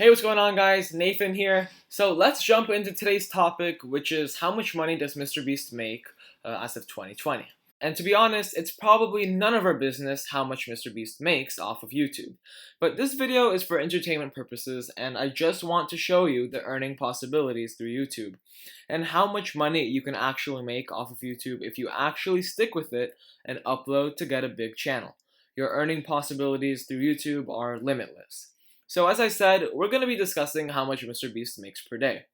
Hey, what's going on, guys? Nathan here. So let's jump into today's topic, which is how much money does MrBeast make as of 2020? And to be honest, it's probably none of our business how much MrBeast makes off of YouTube. But this video is for entertainment purposes, and I just want to show you the earning possibilities through YouTube and how much money you can actually make off of YouTube if you actually stick with it and upload to get a big channel. Your earning possibilities through YouTube are limitless. So as I said, we're going to be discussing how much MrBeast makes per day.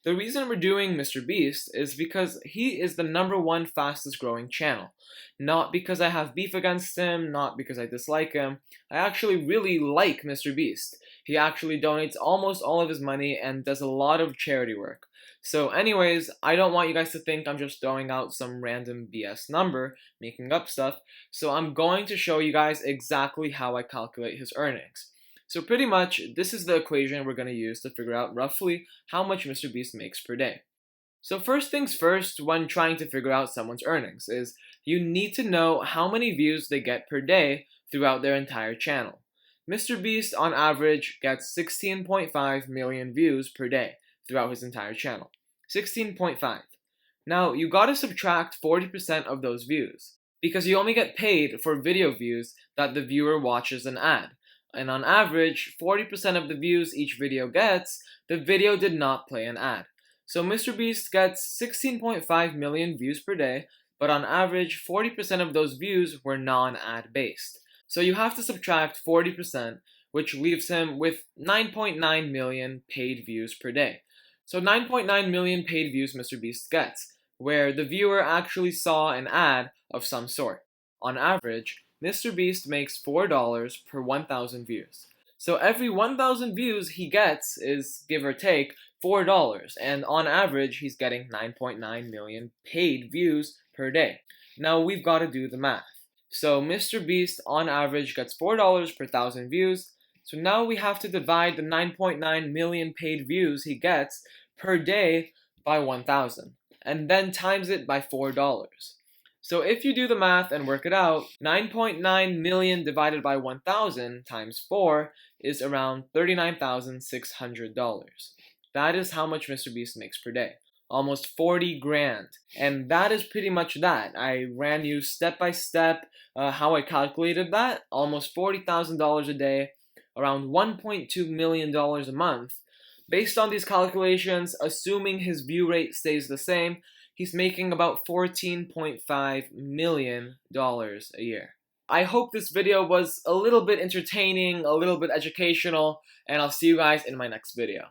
The reason we're doing MrBeast is because he is the #1 fastest growing channel. Not because I have beef against him, not because I dislike him. I actually really like MrBeast. He actually donates almost all of his money and does a lot of charity work. So anyways, I don't want you guys to think I'm just throwing out some random BS number, making up stuff. So I'm going to show you guys exactly how I calculate his earnings. So pretty much, this is the equation we're going to use to figure out roughly how much MrBeast makes per day. So first things first when trying to figure out someone's earnings is you need to know how many views they get per day throughout their entire channel. MrBeast on average gets 16.5 million views per day throughout his entire channel. 16.5. Now you gotta subtract 40% of those views because you only get paid for video views that the viewer watches an ad. And on average, 40% of the views each video gets, the video did not play an ad. So MrBeast gets 16.5 million views per day, but on average, 40% of those views were non-ad based. So you have to subtract 40%, which leaves him with 9.9 million paid views per day. So 9.9 million paid views MrBeast gets, where the viewer actually saw an ad of some sort. On average, MrBeast makes $4 per 1,000 views. So every 1,000 views he gets is, give or take, $4, and on average he's getting 9.9 million paid views per day. Now we've got to do the math. So MrBeast on average gets $4 per 1,000 views, so now we have to divide the 9.9 million paid views he gets per day by 1,000, and then times it by $4. So if you do the math and work it out, 9.9 million divided by 1,000 times 4 is around $39,600. That is how much MrBeast makes per day. Almost 40 grand. And that is pretty much that. I ran you step by step how I calculated that. Almost $40,000 a day, around $1.2 million a month. Based on these calculations, assuming his view rate stays the same, he's making about $14.5 million a year. I hope this video was a little bit entertaining, a little bit educational, and I'll see you guys in my next video.